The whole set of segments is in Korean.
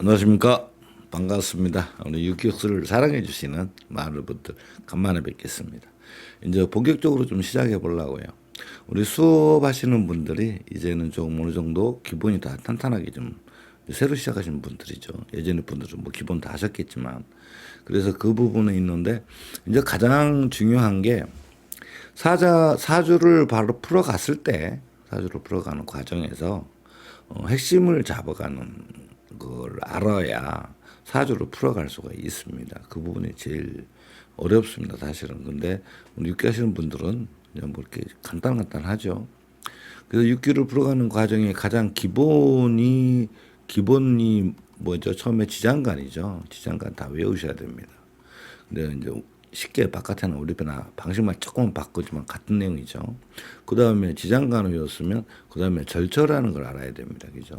안녕하십니까. 반갑습니다. 오늘 유격수를 사랑해 주시는 많은 분들 간만에 뵙겠습니다. 이제 본격적으로 좀 시작해 보려고요. 우리 수업하시는 분들이 이제는 좀 어느 정도 기본이 다 탄탄하게 좀 새로 시작하시는 분들이죠. 예전에 분들은 뭐 기본 다 하셨겠지만 그래서 그 부분은 있는데 이제 가장 중요한 게 사주를 바로 풀어갔을 때 사주를 풀어가는 과정에서 핵심을 잡아가는 걸 알아야 사주를 풀어갈 수가 있습니다. 그 부분이 제일 어렵습니다, 사실은. 근데 육기 하시는 분들은 그냥 뭐 이렇게 간단하죠. 그래서 육기를 풀어가는 과정에 가장 기본이 뭐죠? 처음에 지장간이죠. 지장간 다 외우셔야 됩니다. 근데 이제 쉽게 바깥에는 우리나 방식만 조금 바꾸지만 같은 내용이죠. 그 다음에 지장간을 외웠으면 그 다음에 절처라는 걸 알아야 됩니다. 그죠?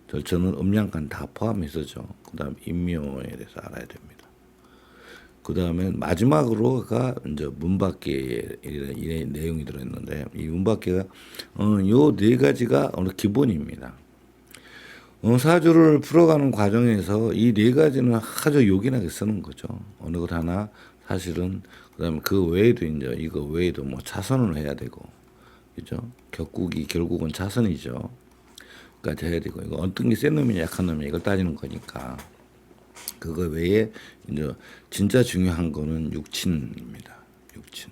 절처는 음양간 다 포함해서죠. 그 다음 인묘에 대해서 알아야 됩니다. 그 다음에 마지막으로가 이제 문밖에 이 내용이 들어있는데 이 문밖에가 요 네 가지가 어느 기본입니다. 사주를 풀어가는 과정에서 이 네 가지는 아주 요긴하게 쓰는 거죠. 어느 것 하나 사실은 그다음에 그 외에도 이제 이거 외에도 뭐 차선을 해야 되고 그죠? 격국이 결국은 차선이죠. 까지 해야 되고 이거 어떤 게 센 놈이냐 약한 놈이냐 이걸 따지는 거니까 그거 외에 이제 진짜 중요한 거는 육친입니다. 육친.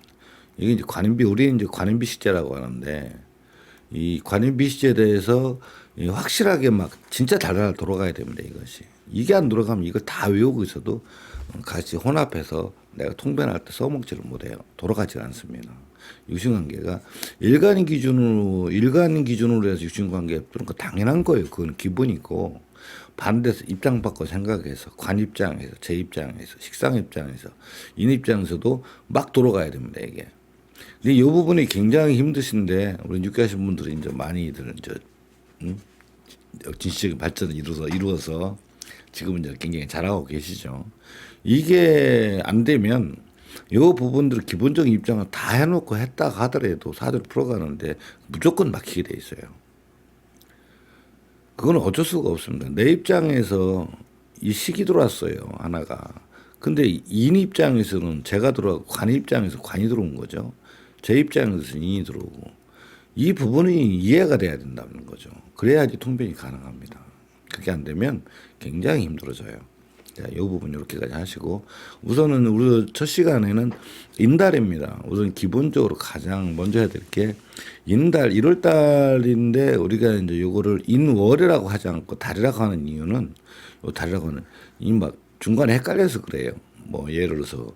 이게 이제 관인비 우리 이제 관인비 시제라고 하는데 이 관인비 시제에 대해서 확실하게 막 진짜 달달 돌아가야 됩니다. 이것이 이게 안 돌아가면 이걸 다 외우고 있어도 같이 혼합해서 내가 통변할 때 써먹지를 못해요. 돌아가지 않습니다. 육신관계가 일반인 기준으로 해서 육신관계 그런 거 당연한 거예요. 그건 기본이고 반대해서 입장 바꿔 생각해서 관 입장에서 제 입장에서 식상 입장에서 인 입장에서도 막 돌아가야 됩니다. 이게. 근데 이 부분이 굉장히 힘드신데 우리 육개하신 분들이 이제 많이들 이제 진취적인 발전을 이루어서 지금은 이제 굉장히 잘하고 계시죠. 이게 안 되면 이 부분들 기본적인 입장을 다 해놓고 했다 하더라도 사주를 풀어가는데 무조건 막히게 돼 있어요. 그건 어쩔 수가 없습니다. 내 입장에서 이 식이 들어왔어요. 하나가. 근데 인 입장에서는 제가 들어가고 관 입장에서 관이 들어온 거죠. 제 입장에서 인이 들어오고 이 부분이 이해가 돼야 된다는 거죠. 그래야지 통변이 가능합니다. 그게 안 되면 굉장히 힘들어져요. 자, 이 부분 이렇게까지 하시고 우선은 우리 첫 시간에는 인달입니다. 우선 기본적으로 가장 먼저 해야 될 게 인달 1월 달인데 우리가 이제 요거를 인월이라고 하지 않고 달이라고 하는 이유는 요 달이라고 하는 이 막 중간에 헷갈려서 그래요. 뭐 예를 들어서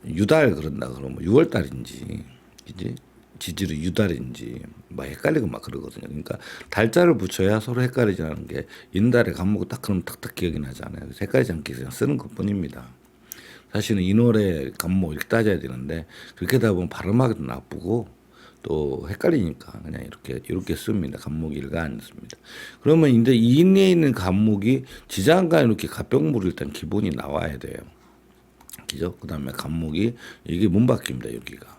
유달 그런다 그러면 6월 달인지 이제 지지로 유달인지 막 헷갈리고 막 그러거든요. 그러니까 달자를 붙여야 서로 헷갈리지 않은 게 인달에 간목을 딱 그러면 탁탁 기억이 나잖아요. 그래서 헷갈리지 않게 그냥 쓰는 것뿐입니다. 사실은 인월에 간목 이렇게 따져야 되는데 그렇게 하다 보면 발음하기도 나쁘고 또 헷갈리니까 그냥 이렇게 씁니다. 간목이 일가안습니다. 그러면 이제 인에 있는 간목이 지장간 이렇게 갑병물이 일단 기본이 나와야 돼요. 그죠? 그다음에 간목이 이게 문밖입니다. 여기가.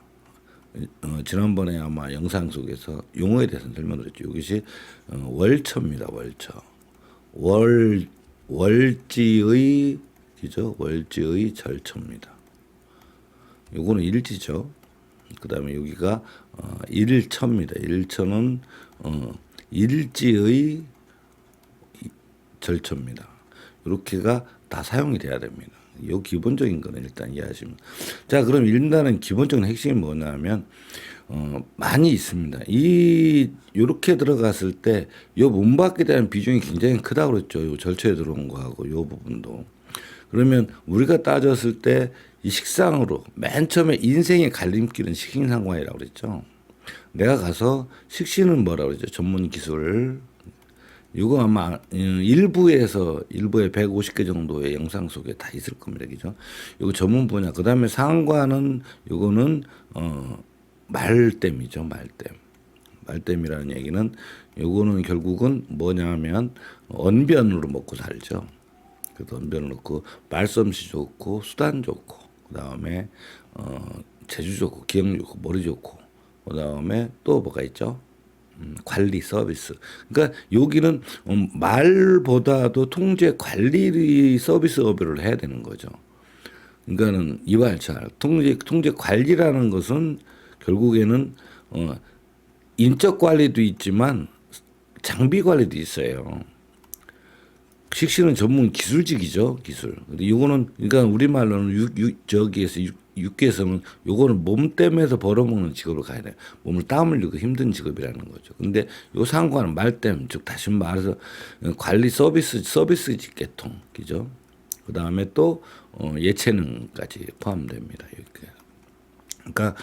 지난번에 아마 영상 속에서 용어에 대해서 설명드렸죠. 이것이 월처입니다. 월처. 월지의 그죠? 월지의 절처입니다. 요거는 일지죠. 그다음에 여기가 일처입니다. 일처는 일지의 절처입니다. 이렇게가 다 사용이 돼야 됩니다. 요 기본적인 거는 일단 이해하시면. 자, 그럼 일단은 기본적인 핵심이 뭐냐면, 많이 있습니다. 요렇게 들어갔을 때, 요 문밖에 대한 비중이 굉장히 크다고 그랬죠. 요 절처에 들어온 거하고 요 부분도. 그러면 우리가 따졌을 때 이 식상으로 맨 처음에 인생의 갈림길은 식신상관이라고 그랬죠. 내가 가서 식신은 뭐라고 그랬죠. 전문 기술. 이거 아마 일부에 150개 정도의 영상 속에 다 있을 겁니다. 그죠? 이거 전문 분야. 그다음에 상관은 요거는 말댐이죠. 말댐. 말댐이라는 얘기는 요거는 결국은 뭐냐면 언변으로 먹고 살죠. 그래서 언변을 넣고 말솜씨 좋고 수단 좋고 그다음에 재주 좋고 기억 좋고 머리 좋고 그다음에 또 뭐가 있죠? 관리 서비스. 그러니까 여기는 말보다도 통제 관리 서비스업을 해야 되는 거죠. 그러니까는 이발차 통제 관리라는 것은 결국에는 인적 관리도 있지만 장비 관리도 있어요. 식신은 전문 기술직이죠, 기술. 근데 요거는 그러니까 우리말로는 저기에서 육계에서는 요거는 몸 땜에서 벌어먹는 직업을 가야 돼요. 몸을 땀 흘리고 힘든 직업이라는 거죠. 근데 요 상관은 말땜, 즉 다시 말해서 관리 서비스직 계통, 그죠? 그 다음에 또 예체능까지 포함됩니다. 이렇게. 그러니까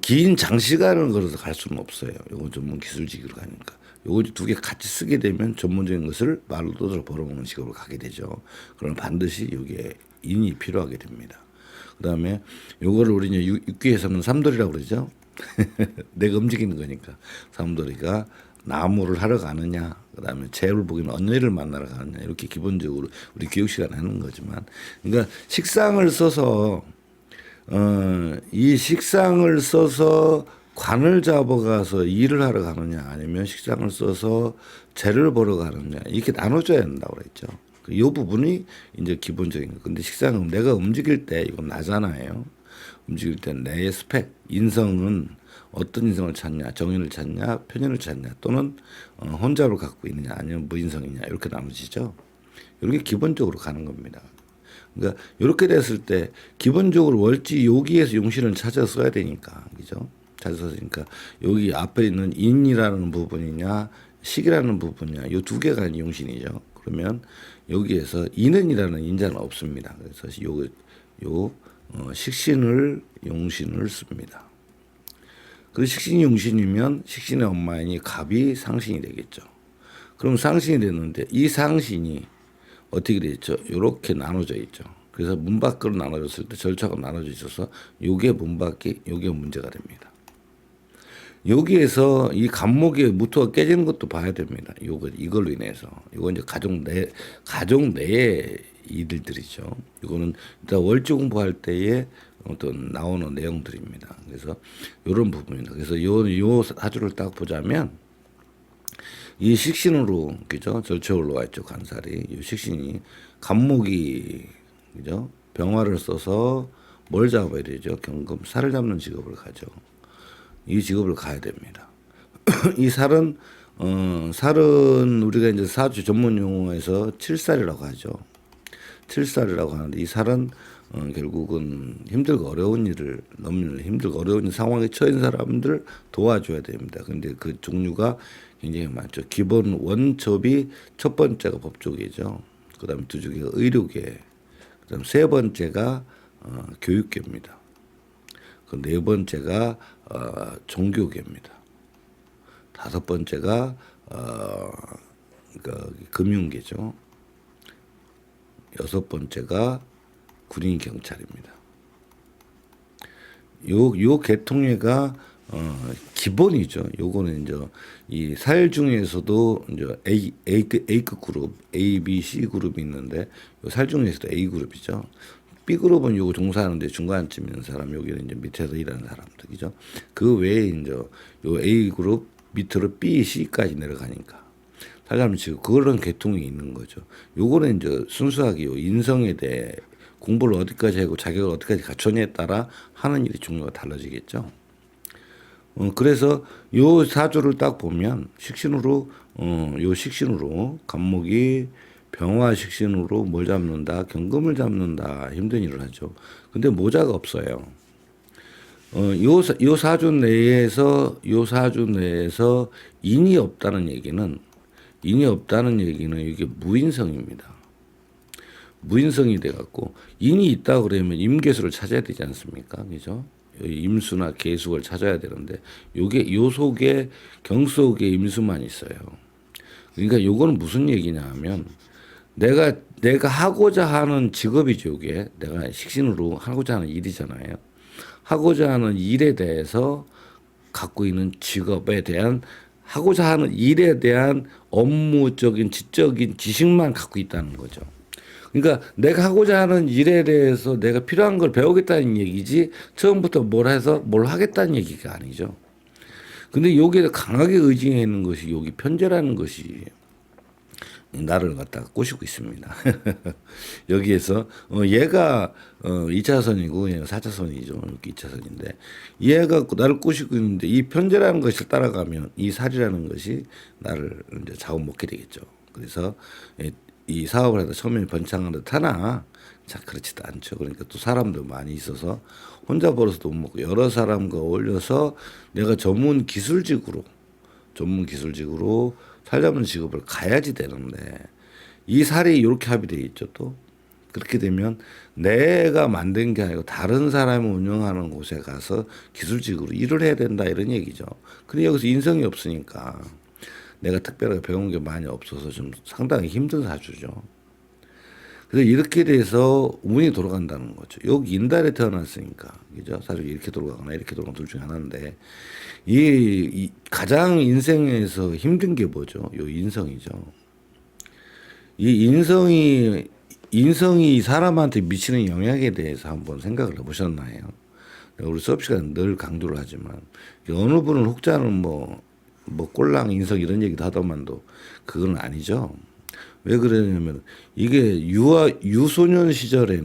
긴 장시간을 걸어서 갈 수는 없어요. 요거 전문 기술직으로 가니까. 요거 두 개 같이 쓰게 되면 전문적인 것을 말로 떠들어 벌어먹는 직업으로 가게 되죠. 그러면 반드시 여기에 인이 필요하게 됩니다. 그다음에 요거를 우리 이제 육기에서는 삼돌이라고 그러죠. 내가 움직이는 거니까 삼돌이가 나무를 하러 가느냐, 그다음에 재를 보기는 언니를 만나러 가느냐 이렇게 기본적으로 우리 교육 시간에 하는 거지만, 그러니까 식상을 써서 이 식상을 써서 관을 잡아가서 일을 하러 가느냐 아니면 식상을 써서 재를 보러 가느냐 이렇게 나눠줘야 된다고 그랬죠. 이 부분이 이제 기본적인 거. 근데 식상은 내가 움직일 때 이건 나잖아요. 움직일 때 내 스펙, 인성은 어떤 인성을 찾냐, 정인을 찾냐, 편인을 찾냐, 또는 혼자로 갖고 있느냐, 아니면 무인성이냐 이렇게 나눠지죠. 이렇게 기본적으로 가는 겁니다. 그러니까 이렇게 됐을 때 기본적으로 월지 여기에서 용신을 찾아 써야 되니까, 그죠? 찾아 써니까 여기 앞에 있는 인이라는 부분이냐, 식이라는 부분이냐, 이 두 개가 용신이죠. 그러면 여기에서 인은이라는 인자는 없습니다. 그래서 식신을 용신을 씁니다. 그 식신이 용신이면 식신의 엄마이니 갑이 상신이 되겠죠. 그럼 상신이 됐는데 이 상신이 어떻게 되죠? 이렇게 나눠져 있죠. 그래서 문 밖으로 나눠졌을 때 절차가 나눠져 있어서 요게 문 밖이 요게 문제가 됩니다. 여기에서 이 간목의 무토가 깨지는 것도 봐야 됩니다. 이걸로 인해서 이거 이제 가정 내의 일들이죠. 이거는 일단 월지 공부할 때에 어떤 나오는 내용들입니다. 그래서 이런 부분입니다. 그래서 요 사주를 딱 보자면 이 식신으로, 그죠? 절체 올라와 있죠, 간살이. 이 식신이 간목이, 그죠? 병화를 써서 뭘 잡아야 되죠? 경금 살을 잡는 직업을 가죠. 이 직업을 가야 됩니다. 이 살은 우리가 이제 사주 전문 용어에서 칠살이라고 하죠. 칠살이라고 하는데 이 살은 결국은 힘들고 어려운 일을 너무 힘들고 어려운 상황에 처한 사람들 도와줘야 됩니다. 근데 그 종류가 굉장히 많죠. 기본 원첩이 첫 번째가 법조계죠. 그다음에 두 개가 의료계, 그다음 세 번째가 교육계입니다. 그 네 번째가 종교계입니다. 다섯 번째가 금융계죠. 여섯 번째가 군인 경찰입니다. 요 계통계가 기본이죠. 요거는 이제 이 살 중에서도 이제 A급 그룹, A, B, C 그룹이 있는데 요 살 중에서도 A 그룹이죠. B 그룹은 요거 종사하는데 중간쯤 있는 사람, 여기는 이제 밑에서 일하는 사람들이죠. 그 외에 이제 요 A 그룹 밑으로 B, C까지 내려가니까 사람 지금 그런 계통이 있는 거죠. 요거는 이제 순수하게 요 인성에 대해 공부를 어디까지 하고 자격을 어디까지 갖췄냐에 따라 하는 일의 종류가 달라지겠죠. 그래서 요 사주를 딱 보면 식신으로 요 식신으로 간목이 병화 식신으로 뭘 잡는다, 경금을 잡는다, 힘든 일을 하죠. 근데 모자가 없어요. 요 사주 내에서 인이 없다는 얘기는 이게 무인성입니다. 무인성이 돼갖고 인이 있다 그러면 임계수를 찾아야 되지 않습니까? 그죠? 임수나 계수를 찾아야 되는데 요게 요 속에 경속에 임수만 있어요. 그러니까 요거는 무슨 얘기냐 하면 내가 하고자 하는 직업이죠. 요게 내가 식신으로 하고자 하는 일이잖아요. 하고자 하는 일에 대해서 갖고 있는 직업에 대한 하고자 하는 일에 대한 업무적인 지적인 지식만 갖고 있다는 거죠. 그러니까 내가 하고자 하는 일에 대해서 내가 필요한 걸 배우겠다는 얘기지 처음부터 뭘 해서 뭘 하겠다는 얘기가 아니죠. 근데 여기에 강하게 의지해 있는 것이 여기 편재라는 것이 나를 갖다가 꼬시고 있습니다. 여기에서 얘가 2차선이고 얘가 4차선이죠. 이렇게 2차선인데 얘가 나를 꼬시고 있는데 이 편재라는 것을 따라가면 이 살이라는 것이 나를 이제 잡아먹게 되겠죠. 그래서 이 사업을 하다 처음에 번창한 듯 하나 자 그렇지도 않죠. 그러니까 또 사람도 많이 있어서 혼자 벌어서도 못 먹고 여러 사람과 어울려서 내가 전문 기술직으로 살려면 직업을 가야지 되는데 이 살이 이렇게 합의되어 있죠. 또 그렇게 되면 내가 만든 게 아니고 다른 사람이 운영하는 곳에 가서 기술직으로 일을 해야 된다 이런 얘기죠. 근데 여기서 인성이 없으니까 내가 특별하게 배운 게 많이 없어서 좀 상당히 힘든 사주죠. 그래서 이렇게 돼서 운이 돌아간다는 거죠. 여기 인달에 태어났으니까, 그죠? 사실 이렇게 돌아가거나 이렇게 돌아가는 둘 중에 하나인데, 이 가장 인생에서 힘든 게 뭐죠? 요 인성이죠. 이 인성이 사람한테 미치는 영향에 대해서 한번 생각을 해보셨나요? 우리 수업 시간에 늘 강조를 하지만, 어느 분은 혹자는 뭐 꼴랑 인성 이런 얘기도 하더만도 그건 아니죠. 왜 그러냐면 이게 유소년 시절에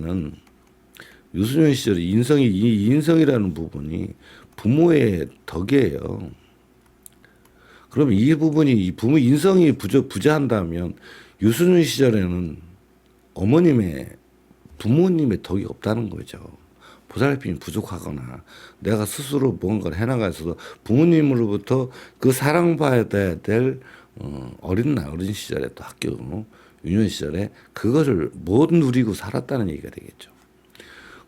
이 인성이라는 부분이 부모의 덕이에요. 그럼 이 부분이 이 부모 인성이 부재한다면 유소년 시절에는 부모님의 덕이 없다는 거죠. 보살핌이 부족하거나 내가 스스로 무언가를 해나가서 부모님으로부터 그 사랑받아야 될 어린 시절에 또 학교 유년 시절에 그거를 못 누리고 살았다는 얘기가 되겠죠.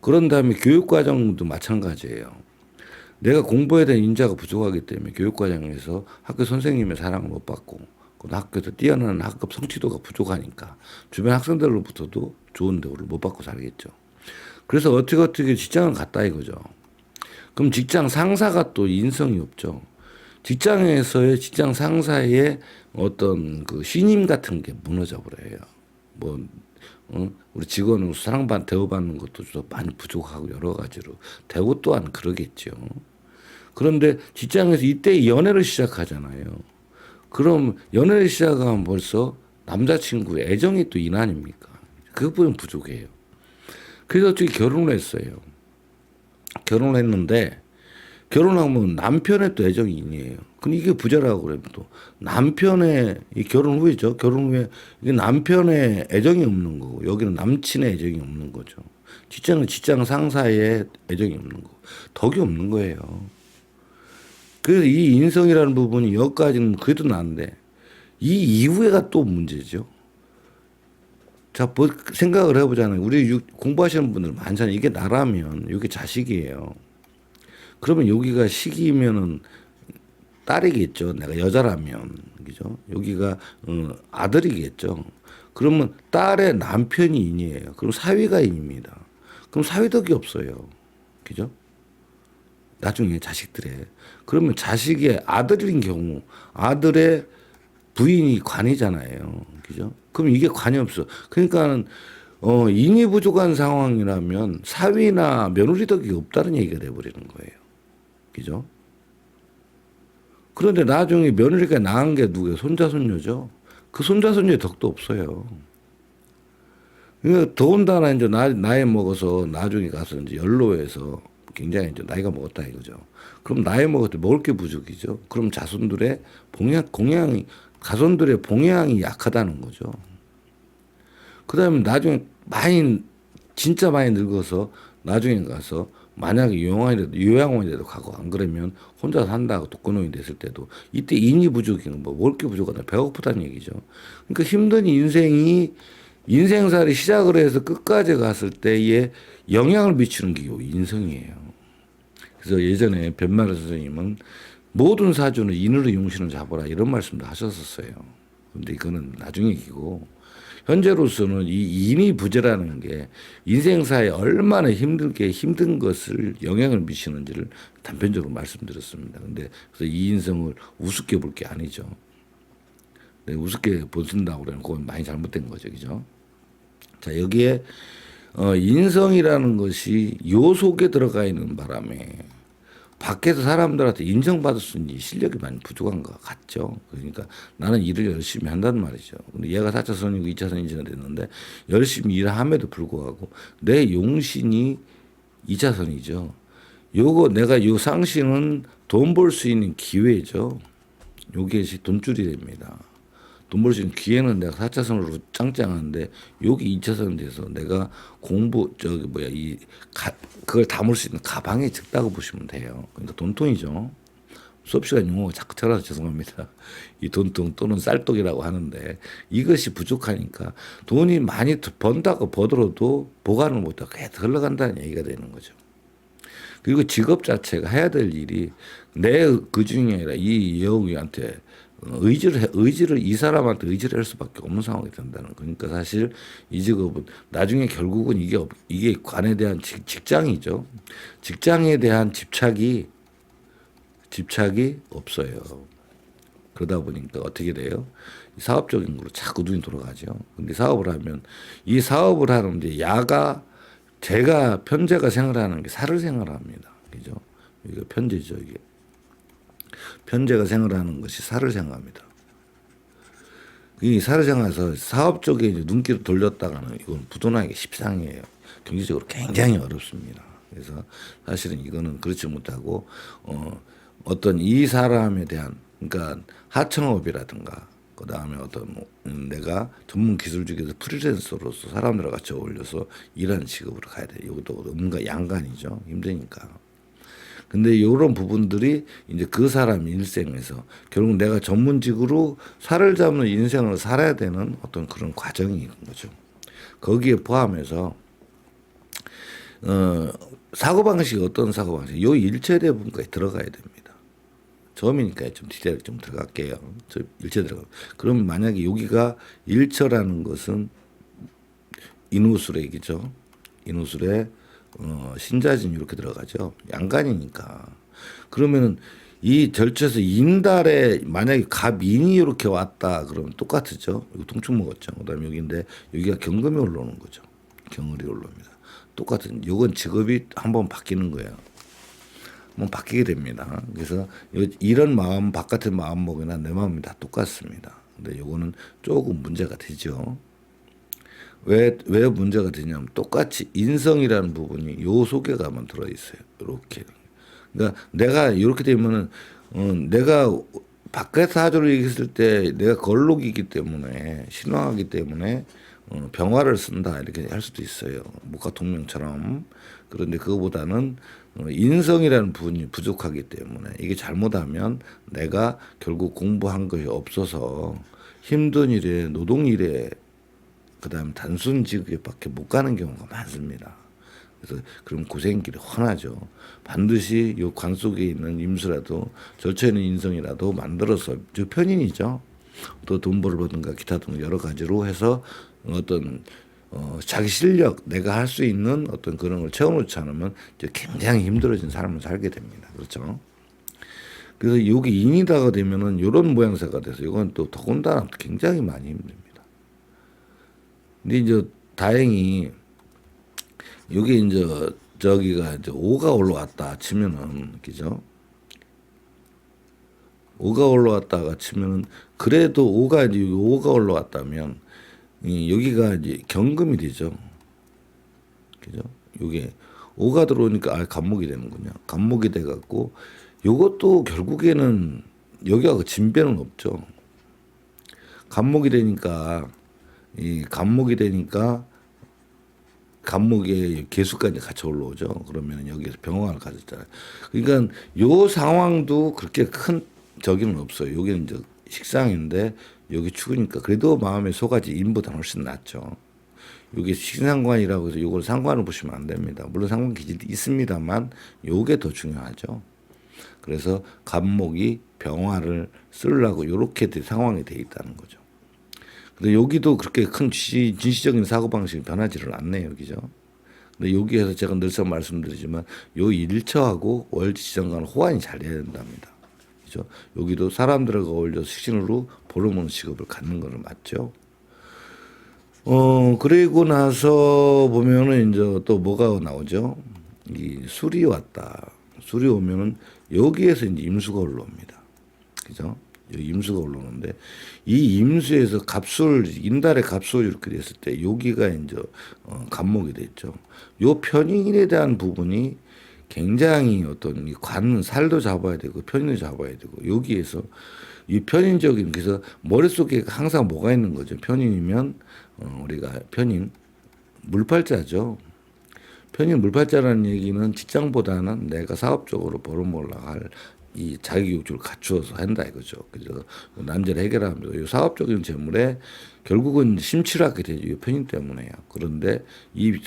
그런 다음에 교육 과정도 마찬가지예요. 내가 공부에 대한 인자가 부족하기 때문에 교육 과정에서 학교 선생님의 사랑을 못 받고 학교에서 뛰어나는 학급 성취도가 부족하니까 주변 학생들로부터도 좋은 대우를 못 받고 살겠죠. 그래서 어떻게 직장을 갔다 이거죠. 그럼 직장 상사가 또 인성이 없죠. 직장에서의 직장 상사의 어떤 그 신임 같은 게 무너져 버려요. 우리 직원은 대우받는 것도 좀 많이 부족하고 여러 가지로 대우 또한 그러겠죠. 그런데 직장에서 이때 연애를 시작하잖아요. 그럼 연애를 시작하면 벌써 남자친구의 애정이 또 인 아닙니까? 그 부분 부족해요. 그래서 어떻게 결혼을 했어요. 결혼을 했는데 결혼하면 남편의 또 애정이 인이에요. 근데 이게 부자라고 그래요. 또 남편의 이 결혼 후이죠. 결혼 후에 이게 남편의 애정이 없는 거고 여기는 남친의 애정이 없는 거죠. 직장은 직장 상사의 애정이 없는 거고 덕이 없는 거예요. 그래서 이 인성이라는 부분이 여기까지는 그래도 나은데 이 이후에가 또 문제죠. 자, 생각을 해보잖아요. 우리 공부하시는 분들 많잖아요. 이게 나라면 이게 자식이에요. 그러면 여기가 시기면은 딸이겠죠. 내가 여자라면 그죠? 여기가 아들이겠죠. 그러면 딸의 남편이 인이에요. 그럼 사위가 인입니다. 그럼 사위덕이 없어요. 그죠? 나중에 자식들의 그러면 자식의 아들인 경우 아들의 부인이 관이잖아요. 그죠? 그럼 이게 관이 없어. 그러니까는 인이 부족한 상황이라면 사위나 며느리 덕이 없다는 얘기가 돼버리는 거예요. 그죠? 그런데 나중에 며느리가 낳은 게 누구예요? 손자, 손녀죠? 그 손자, 손녀의 덕도 없어요. 그러니까 더군다나 이제 나이 먹어서 나중에 가서 이제 연로해서 굉장히 이제 나이가 먹었다 이거죠. 그럼 나이 먹을 때 먹을 게 부족이죠. 그럼 가손들의 봉양이 약하다는 거죠. 그 다음에 나중에 진짜 많이 늙어서 나중에 가서 만약에 요양원이라도 가고 안 그러면 혼자 산다고 독거노인이 됐을 때도 이때 인이 부족인 먹을 게 부족하다 배고프다는 얘기죠. 그러니까 힘든 인생살이 시작을 해서 끝까지 갔을 때에 영향을 미치는 게 인성이에요. 그래서 예전에 변마르 선생님은 모든 사주는 인으로 용신을 잡아라 이런 말씀도 하셨었어요. 근데 이거는 나중 얘기고 현재로서는 이 인이 부재라는 게 인생사에 얼마나 힘든 것을 영향을 미치는지를 단편적으로 말씀드렸습니다. 근데 그래서 이 인성을 우습게 볼 게 아니죠. 네, 우습게 보신다고 그러면 그건 많이 잘못된 거죠. 그죠? 자, 밖에서 사람들한테 인정받을 수 있는 실력이 많이 부족한 것 같죠. 그러니까 나는 일을 열심히 한다는 말이죠. 근데 얘가 4차선이고 2차선 인지가 됐는데 열심히 일함에도 불구하고 내 용신이 2차선이죠. 요거 내가 요 상신은 돈 벌 수 있는 기회죠. 요게 돈줄이 됩니다. 돈 벌 수 있는 기회는 내가 4차선으로 짱짱한데 여기 2차선 돼서 내가 그걸 담을 수 있는 가방이 적다고 보시면 돼요. 그러니까 돈통이죠. 수업 시간 용어가 자꾸 틀어서 죄송합니다. 이 돈통 또는 쌀떡이라고 하는데 이것이 부족하니까 돈이 많이 번다고 버들어도 보관을 못하고 계속 흘러간다는 얘기가 되는 거죠. 그리고 직업 자체가 해야 될 일이 내 그중에 아니라 이 여우한테 의지를 이 사람한테 의지를 할 수밖에 없는 상황이 된다는 거. 그러니까 사실 이 직업은 나중에 결국은 이게 관에 대한 직장이죠. 직장에 대한 집착이 없어요. 그러다 보니까 어떻게 돼요? 사업적인 걸로 자꾸 눈이 돌아가죠. 근데 사업을 하면 이 사업을 하는데 편제가 생활하는 게 사를 생활합니다. 그죠? 이거 편제죠, 이게. 편제가 생활하는 것이 사를 생활합니다. 이 사를 생활에서 사업 쪽에 이제 눈길을 돌렸다가는 이건 부도나기 십상이에요. 경제적으로 굉장히 어렵습니다. 그래서 사실은 이거는 그렇지 못하고 어떤 이 사람에 대한 그러니까 하청업이라든가 그다음에 어떤 내가 전문 기술직에서 프리랜서로서 사람들과 같이 어울려서 일하는 직업으로 가야 돼. 이것도 뭔가 양간이죠. 힘드니까. 근데 이런 부분들이 이제 그 사람 일생에서 결국 내가 전문직으로 살을 잡는 인생을 살아야 되는 어떤 그런 과정이 있는 거죠. 거기에 포함해서 사고방식이 어떤 사고방식? 요 일체대 분과에 들어가야 됩니다. 처음이니까 좀 디테일 좀 들어갈게요. 저 일체 들어가. 그럼 만약에 여기가 일처라는 것은 인후술액이죠. 인후술에 신자진 이렇게 들어가죠. 양간이니까. 그러면은 이 절처에서 인달에 만약에 갑인이 이렇게 왔다 그러면 똑같죠. 이거 동축 먹었죠. 그다음에 여기인데 여기가 경금이 올라오는 거죠. 경을이 올라옵니다. 똑같은 요건 직업이 한번 바뀌는 거예요. 한번 바뀌게 됩니다. 그래서 이런 마음 바깥의 마음먹이나 내 마음이 다 똑같습니다. 근데 요거는 조금 문제가 되죠. 왜 문제가 되냐면 똑같이 인성이라는 부분이 요 속에 가면 들어있어요. 이렇게. 그러니까 내가 이렇게 되면은 내가 밖에 사주를 얘기했을 때 내가 걸록이기 때문에 신왕하기 때문에 병화를 쓴다 이렇게 할 수도 있어요. 목화통명처럼. 그런데 그거보다는 인성이라는 부분이 부족하기 때문에 이게 잘못하면 내가 결국 공부한 것이 없어서 힘든 일에 노동일에 그다음에 단순 직업밖에 못 가는 경우가 많습니다. 그래서 그럼 고생길이 훤하죠. 반드시 요 관 속에 있는 임수라도 절처에 있는 인성이라도 만들어서 저 편인이죠. 또 돈 벌어보든가 기타 등 여러 가지로 해서 어떤 자기 실력 내가 할 수 있는 어떤 그런 걸 채워놓지 않으면 이제 굉장히 힘들어진 삶을 살게 됩니다. 그렇죠. 그래서 여기 인이다가 되면은 이런 모양새가 돼서 이건 또 더군다나 굉장히 많이 힘듭니다. 근데 이제 다행히 여기 이제 저기가 이제 5가 올라왔다 치면은 그죠? 5가 올라왔다가 치면은 그래도 5가 올라왔다면 여기가 이제 경금이 되죠. 그죠? 요게 5가 들어오니까 갑목이 되는군요. 갑목이 돼 갖고 요것도 결국에는 여기하고 진배는 없죠. 갑목이 되니까 갑목에 개수까지 같이 올라오죠. 그러면 여기에서 병화를 가졌잖아요. 그러니까 요 상황도 그렇게 큰 저기는 없어요. 여기는 이제 식상인데 여기 축이니까 그래도 마음의 소가지 인보다 훨씬 낫죠. 여기 식상관이라고 해서 이걸 상관을 보시면 안 됩니다. 물론 상관 기질도 있습니다만 요게 더 중요하죠. 그래서 갑목이 병화를 쓰려고 이렇게 상황이 돼 있다는 거죠. 근데 여기도 그렇게 큰 진시적인 사고방식이 변하지를 않네요. 그죠? 근데 여기에서 제가 늘상 말씀드리지만 요 일처하고 월지지정과는 호환이 잘 돼야 된답니다. 그죠? 여기도 사람들과 어울려서 식신으로 보러먹는 직업을 갖는 거는 맞죠. 그리고 나서 보면은 이제 또 뭐가 나오죠? 이 술이 왔다. 술이 오면은 여기에서 이제 임수가 올라옵니다. 그죠? 여기 임수가 올라오는데 이 임수에서 갑술 인달의 갑술 이렇게 됐을 때 여기가 이제 갑목이 됐죠. 요 편인에 대한 부분이 굉장히 어떤 이 관 살도 잡아야 되고 편인도 잡아야 되고 여기에서 이 편인적인 그래서 머릿속에 항상 뭐가 있는 거죠. 편인이면 우리가 편인 물팔자죠. 편인 물팔자라는 얘기는 직장보다는 내가 사업적으로 벌어먹으려고 할 이 자기욕조를 갖추어서 한다 이거죠. 그래서 난제를 해결하면서 이 사업적인 재물에 결국은 심취하게 되죠. 이 편인 때문에요. 그런데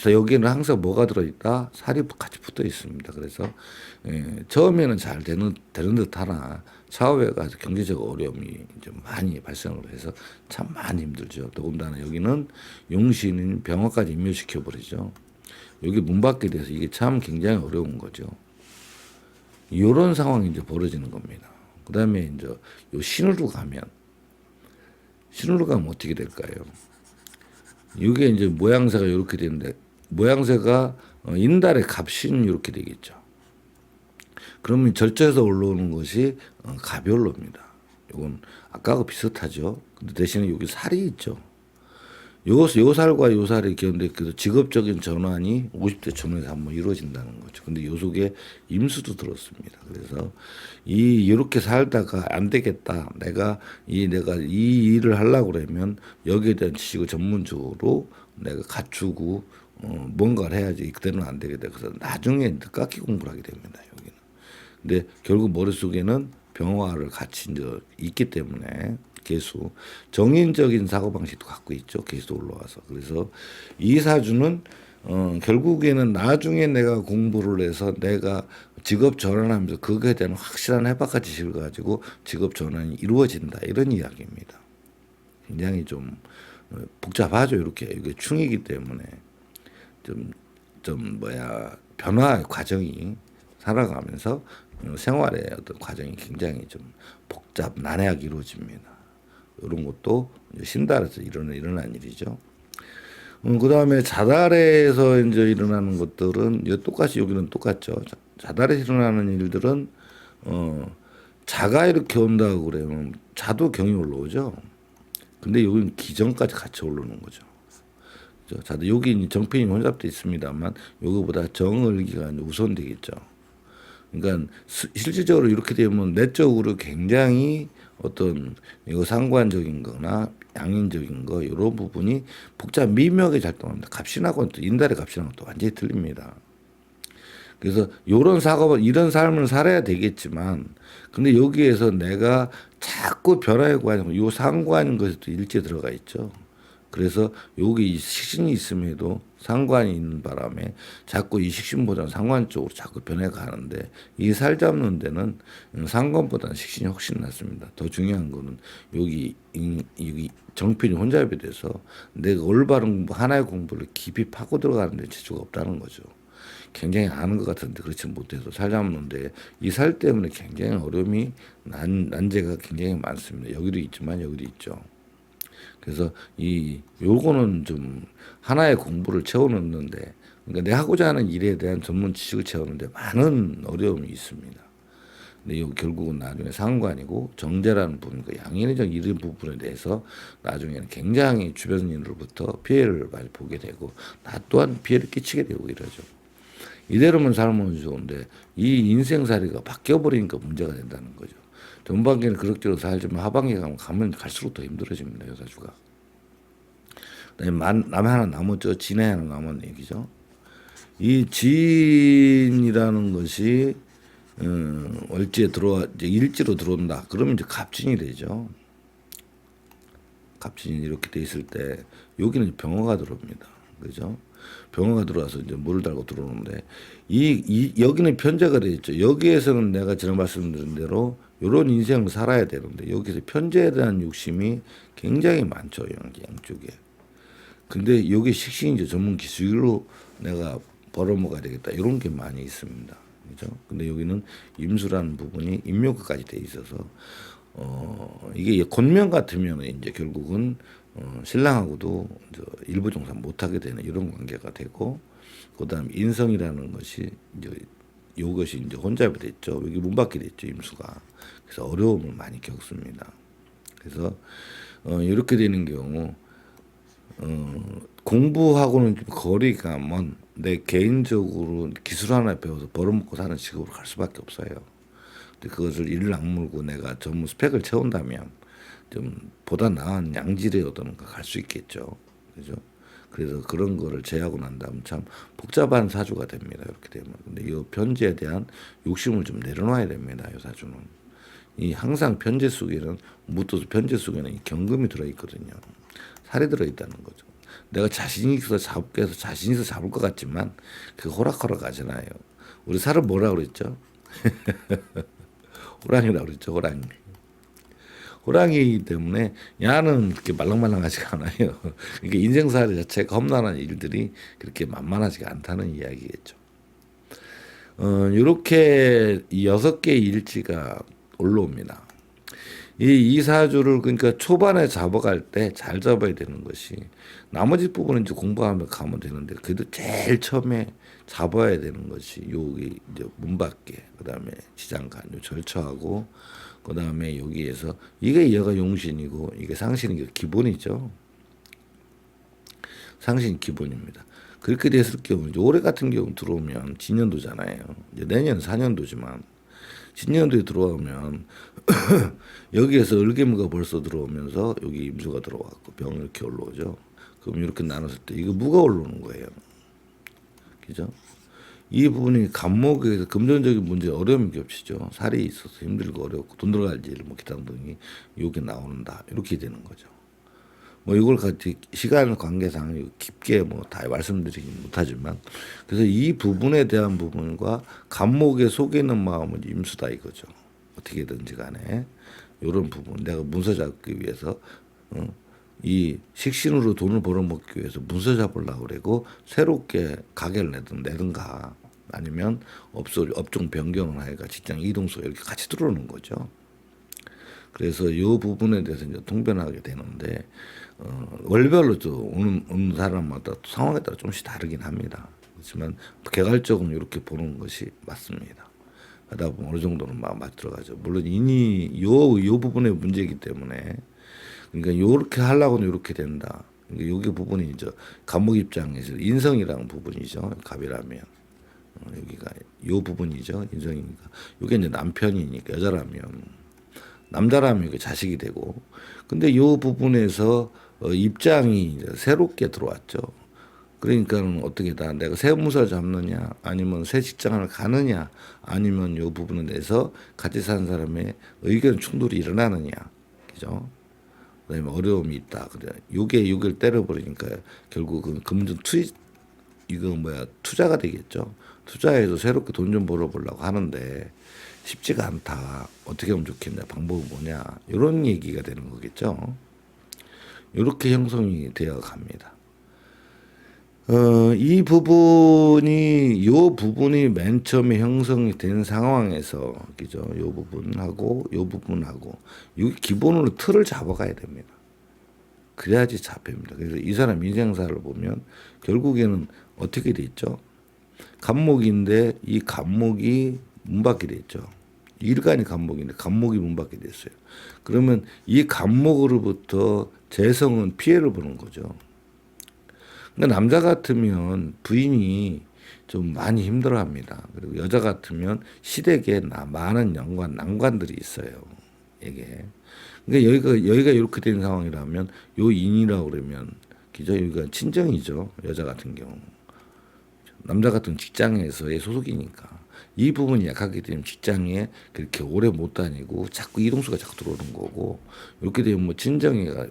여기에는 항상 뭐가 들어있다? 살이 같이 붙어 있습니다. 그래서 처음에는 잘 되는 듯하나 차후에 가서 경제적 어려움이 좀 많이 발생을 해서 참 많이 힘들죠. 더군다나 여기는 용신인 병화까지 인멸시켜 버리죠. 여기 문 받게 돼서 이게 참 굉장히 어려운 거죠. 이런 상황이 이제 벌어지는 겁니다. 그 다음에 이제 요 신으로 가면 어떻게 될까요? 이게 이제 모양새가 이렇게 되는데 모양새가 인달의 갑신 이렇게 되겠죠. 그러면 절제해서 올라오는 것이 갑이 올라옵니다. 이건 아까하고 비슷하죠. 근데 대신에 여기 살이 있죠. 요 살과 요 살이 기운데 그래서 직업적인 전환이 50대 초반에 한번 이루어진다는 거죠. 근데 요 속에 임수도 들었습니다. 그래서 이렇게 살다가 안 되겠다. 내가 이 일을 하려고 그러면 여기에 대한 지식을 전문적으로 내가 갖추고 뭔가를 해야지. 그때는 안 되겠다. 그래서 나중에 깎기 공부를 하게 됩니다. 여기는. 근데 결국 머릿속에는 병화를 같이 이제 있기 때문에 개수 정인적인 사고방식도 갖고 있죠. 개수 올라와서. 그래서 이 사주는 결국에는 나중에 내가 공부를 해서 내가 직업 전환하면서 그거에 대한 확실한 해박한 지식을 가지고 직업 전환이 이루어진다. 이런 이야기입니다. 굉장히 좀 복잡하죠. 이게 충이기 때문에 변화 과정이 살아가면서 생활의 어떤 과정이 굉장히 좀 난해하게 이루어집니다. 이런 것도 신달에서 일어난 일이죠. 그 다음에 자달에서 이제 일어나는 것들은 똑같이 여기는 똑같죠. 자달에서 일어나는 일들은 자가 이렇게 온다고 그러면 자도 경이 올라오죠. 근데 여기는 기정까지 같이 올라오는 거죠. 자도 여기 정편이 혼잡돼 있습니다만 여기보다 정을기가 우선되겠죠. 그러니까 실질적으로 이렇게 되면 내적으로 굉장히 어떤 이거 상관적인 거나 양인적인 거 이런 부분이 복잡 미묘하게 작동합니다. 갑신하고는 또 인달의 갑신하고는 또 완전히 틀립니다. 그래서 이런 삶을 살아야 되겠지만 근데 여기에서 내가 자꾸 변화의 관용 요 상관 것에도 일제 들어가 있죠. 그래서 여기 식신이 있음에도 상관이 있는 바람에 자꾸 이 식신보다는 상관 쪽으로 자꾸 변해가는데 이 살 잡는 데는 상관보다는 식신이 훨씬 낫습니다. 더 중요한 거는 여기 정편이 혼잡이 돼서 내가 올바른 공부 하나의 공부를 깊이 파고 들어가는 데 재주가 없다는 거죠. 굉장히 아는 것 같은데 그렇지 못해서 살 잡는데 이 살 때문에 굉장히 어려움이 난제가 굉장히 많습니다. 여기도 있지만 여기도 있죠. 그래서 요거는 좀 하나의 공부를 채워넣는데 그러니까 내 하고자 하는 일에 대한 전문 지식을 채우는데 많은 어려움이 있습니다. 근데 요 결국은 나중에 상관이고 정제라는 부분, 그 양인의적 이런 부분에 대해서 나중에는 굉장히 주변인으로부터 피해를 많이 보게 되고 나 또한 피해를 끼치게 되고 이러죠. 이대로만 살면 좋은데 이 인생살이가 바뀌어버리니까 문제가 된다는 거죠. 전반기는 그럭저럭 살지만 하반기 가면 갈수록 더 힘들어집니다. 여사주가. 남 하나 남았죠. 진해 하나 남은 얘기죠. 이 진이라는 것이 월지에 이제 일지로 들어온다. 그러면 이제 갑진이 되죠. 갑진이 이렇게 돼 있을 때 여기는 병화가 들어옵니다. 그죠? 병화가 들어와서 이제 물을 달고 들어오는데 여기는 편제가 돼 있죠. 여기에서는 내가 지난 말씀드린 대로 이런 인생을 살아야 되는데 여기서 편제에 대한 욕심이 굉장히 많죠. 양쪽에. 근데 여기 식신이죠. 전문 기술로 내가 벌어먹어야 되겠다. 이런 게 많이 있습니다. 그죠? 근데 여기는 임수라는 부분이 임묘까지 돼 있어서 이게 권명 같으면 이제 결국은 신랑하고도 일부 종사 못하게 되는 이런 관계가 되고 그다음 인성이라는 것이 이제 요것이 이제 혼잡이 됐죠. 여기 문 밖에 됐죠, 임수가. 그래서 어려움을 많이 겪습니다. 그래서 이렇게 되는 경우 공부하고는 좀 거리가 먼 내 개인적으로 기술 하나 배워서 벌어먹고 사는 직업으로 갈 수밖에 없어요. 근데 그것을 이를 악물고 내가 전문 스펙을 채운다면 좀 보다 나은 양질의 어떤 갈 수 있겠죠. 그죠? 그래서 그런 거를 제하고 난 다음 참 복잡한 사주가 됩니다. 이렇게 되면. 근데 이 편제에 대한 욕심을 좀 내려놔야 됩니다. 이 사주는. 이 항상 편제 속에는 무토 편제 속에는 이 경금이 들어있거든요. 살이 들어있다는 거죠. 내가 자신 있어서 잡게 해서 자신 있어 잡을 것 같지만 그 호락호락 하잖아요. 우리 살을 뭐라 그랬죠? 호랑이라고 그랬죠. 호랑이. 호랑이이기 때문에 야는 그렇게 말랑말랑하지가 않아요. 그러니까 인생살이 자체가 험난한 일들이 그렇게 만만하지가 않다는 이야기겠죠. 이렇게 6개의 일지가 올라옵니다. 이 사주를 그러니까 초반에 잡아갈 때 잘 잡아야 되는 것이 나머지 부분은 이제 공부하면 가면 되는데 그래도 제일 처음에 잡아야 되는 것이 여기 이제 문 밖에 그다음에 지장간 요 절처하고 그다음에 여기에서 이게 여가 용신이고 이게 상신이 기본이죠. 상신 기본입니다. 그렇게 됐을 경우 이제 올해 같은 경우 들어오면 진년도잖아요. 이제 내년 4년도지만 진년도에 들어오면 여기에서 을개무가 벌써 들어오면서 여기 임수가 들어왔고 병 이렇게 올라오죠. 그럼 이렇게 나눴을 때 이거 무가 올라오는 거예요. 그죠? 이 부분이 간목에서 금전적인 문제 어려움이 겹치죠. 살이 있어서 힘들고 어렵고 돈 들어갈 일, 뭐 기타 등이 여기 나온다 이렇게 되는 거죠. 뭐 이걸 같이 시간 관계상 깊게 뭐 다 말씀드리긴 못하지만 그래서 이 부분에 대한 부분과 간목에 속이는 마음은 임수다 이거죠. 어떻게든지 간에 이런 부분 내가 문서 잡기 위해서 이 식신으로 돈을 벌어먹기 위해서 문서 잡으려고 그러고 새롭게 가게를 내든가 아니면 업종 변경을 해가 직장 이동소 이렇게 같이 들어오는 거죠. 그래서 이 부분에 대해서 이제 통변하게 되는데 월별로 또 오는 사람마다 상황에 따라 조금씩 다르긴 합니다. 그렇지만 개괄적으로 이렇게 보는 것이 맞습니다. 하다 보면 어느 정도는 맞 들어가죠. 물론 이니 요 부분의 문제이기 때문에 그러니까 요렇게 하려고는 요렇게 된다. 그러니까 요게 부분이 이제 간목 입장에서 인성이라는 부분이죠. 갑이라면 여기가 요 부분이죠. 인성이니까 요게 이제 남편이니까 여자라면 남자라면 이게 자식이 되고 근데 요 부분에서 입장이 이제 새롭게 들어왔죠. 그러니까는 어떻게 다 내가 새 무사를 잡느냐 아니면 새 직장을 가느냐 아니면 요 부분에 대해서 같이 사는 사람의 의견 충돌이 일어나느냐 그죠? 그다음에 어려움이 있다 그래 요게 때려버리니까 결국은 금전 투자가 되겠죠. 투자해서 새롭게 돈 좀 벌어보려고 하는데 쉽지가 않다. 어떻게 하면 좋겠냐 방법은 뭐냐 이런 얘기가 되는 거겠죠. 이렇게 형성이 되어 갑니다. 이 부분이 요 부분이 맨 처음에 형성이 된 상황에서 그죠? 요 부분하고 요 부분하고 요 기본으로 틀을 잡아가야 됩니다. 그래야지 잡힙니다. 그래서 이 사람 인생사를 보면 결국에는 어떻게 돼 있죠? 간목인데 이 간목이 문밖에 됐죠. 일간이 간목인데 간목이 문밖에 됐어요. 그러면 이 간목으로부터 재성은 피해를 보는 거죠. 그러니까 남자 같으면 부인이 좀 많이 힘들어합니다. 그리고 여자 같으면 시댁에 많은 난관들이 있어요. 이게 그러니까 여기가 이렇게 된 상황이라면 요 인이라고 그러면 그죠? 여기가 친정이죠. 여자 같은 경우 남자 같은 직장에서의 소속이니까 이 부분이 약하게 되면 직장에 그렇게 오래 못 다니고 자꾸 이동수가 자꾸 들어오는 거고 이렇게 되면 뭐 친정이가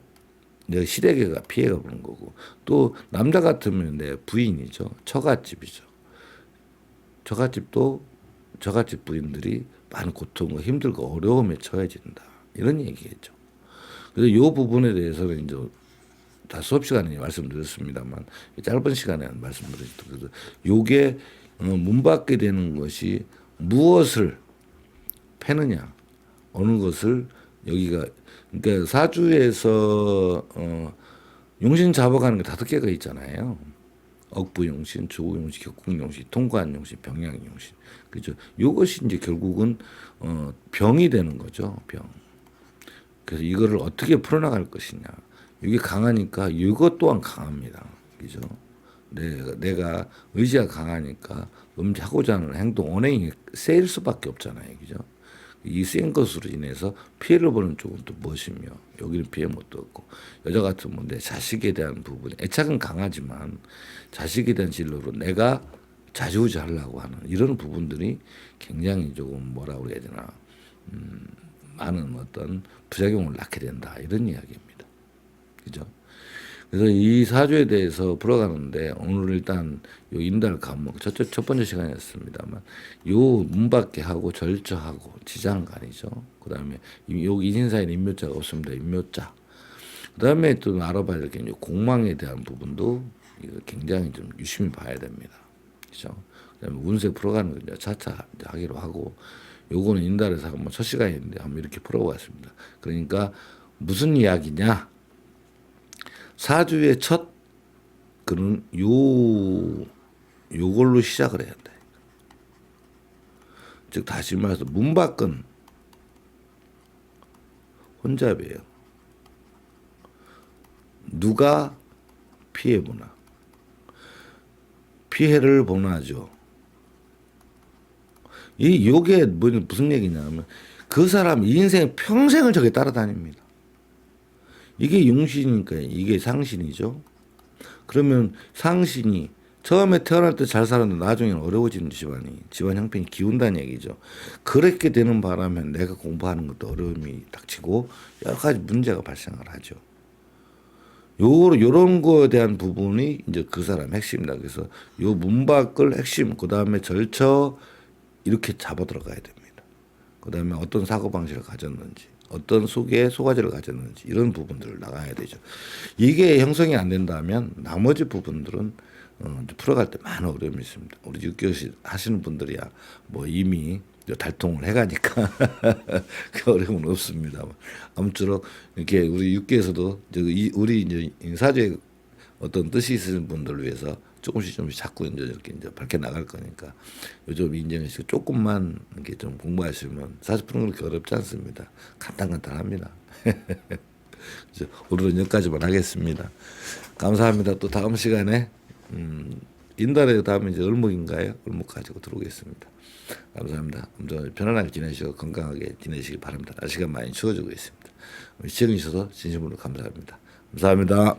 내 시댁에가 피해가 보는 거고 또 남자 같으면 내 부인이죠. 처갓집이죠. 처갓집도 처갓집 부인들이 많은 고통과 힘들고 어려움에 처해진다. 이런 얘기겠죠. 그래서 이 부분에 대해서는 이제 다 수업 시간에 말씀드렸습니다만 짧은 시간에 말씀드렸죠. 그래서 요게 문받게 되는 것이 무엇을 패느냐 어느 것을 여기가 그러니까 사주에서 용신 잡아가는 게 5개가 있잖아요. 억부용신, 조우용신, 격국용신, 통과한용신, 병양용신. 그죠? 이것이 이제 결국은 병이 되는 거죠. 병. 그래서 이거를 어떻게 풀어나갈 것이냐. 이게 강하니까 이것 또한 강합니다. 그죠? 내가 의지가 강하니까 하고자 하는 행동, 언행이 세일 수밖에 없잖아요. 그죠? 이 센 것으로 인해서 피해를 보는 쪽은 또 무엇이며, 여기는 피해 못 얻고, 여자 같으면 내 자식에 대한 부분에 애착은 강하지만 자식에 대한 진로로 내가 좌지우지하려고 하는 이런 부분들이 굉장히 조금 뭐라 그래야 되나, 많은 어떤 부작용을 낳게 된다. 이런 이야기입니다. 그죠? 그래서 이 사주에 대해서 풀어가는데 오늘 일단 요 인달 감목 첫 번째 시간이었습니다만 요 문밖에 하고 절처하고 지장간이죠. 그다음에 요 이신사에는 인묘자가 없습니다. 인묘자. 그다음에 또 알아봐야 될 게 공망에 대한 부분도 이거 굉장히 좀 유심히 봐야 됩니다. 그렇죠? 그다음에 운세 풀어가는 거 이제 차차 하기로 하고 요거는 인달에서 한번 첫 시간인데 한번 이렇게 풀어보겠습니다. 그러니까 무슨 이야기냐? 사주의 첫 그는 요걸로 시작을 해야 돼. 즉 다시 말해서 문 밖은 혼잡이에요. 누가 피해 보나? 피해를 보나죠. 요게 무슨 얘기냐면 그 사람 인생 평생을 저게 따라다닙니다. 이게 용신이니까 이게 상신이죠. 그러면 상신이 처음에 태어날 때 잘 살았는데 나중에는 어려워지는 집안 형편이 기운다는 얘기죠. 그렇게 되는 바람에 내가 공부하는 것도 어려움이 닥치고 여러 가지 문제가 발생을 하죠. 요런 거에 대한 부분이 이제 그 사람 핵심이다. 그래서 요 문밖을 핵심, 그 다음에 절처 이렇게 잡아 들어가야 됩니다. 그 다음에 어떤 사고방식을 가졌는지, 어떤 속에 소가지를 가졌는지 이런 부분들을 나가야 되죠. 이게 형성이 안 된다면 나머지 부분들은 풀어갈 때 많은 어려움이 있습니다. 우리 육교시 하시는 분들이야 뭐 이미 달통을 해가니까 그 어려움은 없습니다. 아무쪼록 이렇게 우리 육교에서도 우리 이제 사주에 어떤 뜻이 있으신 분들을 위해서 조금씩 자꾸 이렇게 밝혀 나갈 거니까 요즘 인정해 주시고 조금만 이렇게 좀 공부하시면 사주 푸는 건 그렇게 어렵지 않습니다. 간단합니다. 그래서 오늘은 여기까지만 하겠습니다. 감사합니다. 또 다음 시간에 인달에 다음에 이제 을목인가요? 을목 가지고 들어오겠습니다. 감사합니다. 편안하게 지내시고 건강하게 지내시기 바랍니다. 날씨가 많이 추워지고 있습니다. 시청해 주셔서 진심으로 감사합니다. 감사합니다.